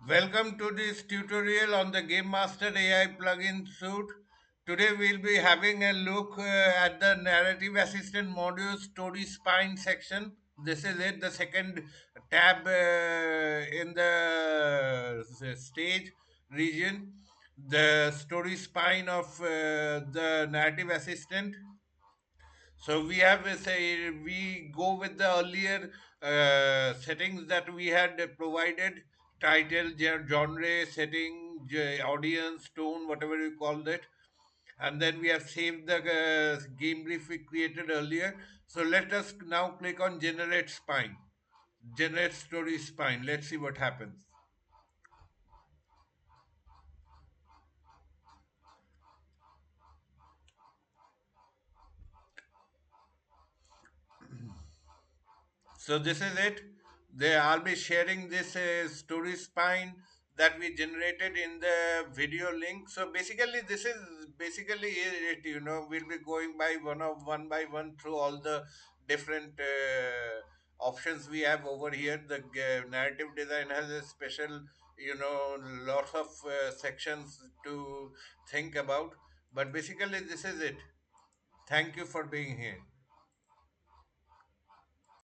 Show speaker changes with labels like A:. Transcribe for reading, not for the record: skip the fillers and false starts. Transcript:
A: Welcome to this tutorial on the GameMaster AI plugin suite. Today we'll be having a look at the narrative assistant module story spine section. This is it, the second tab in the stage region, the story spine of the narrative assistant. So we have say we go with the earlier settings that we had provided: title, genre, setting, audience, tone, whatever you call it, and then we have saved the game brief we created earlier. So let us now click on generate spine, generate story spine. Let's see what happens. So this is it. I'll be sharing this story spine that we generated in the video link. So basically, this is basically it. We'll be going by one by one through all the different options we have over here. The narrative design has a special, lots of sections to think about. But basically, this is it. Thank you for being here.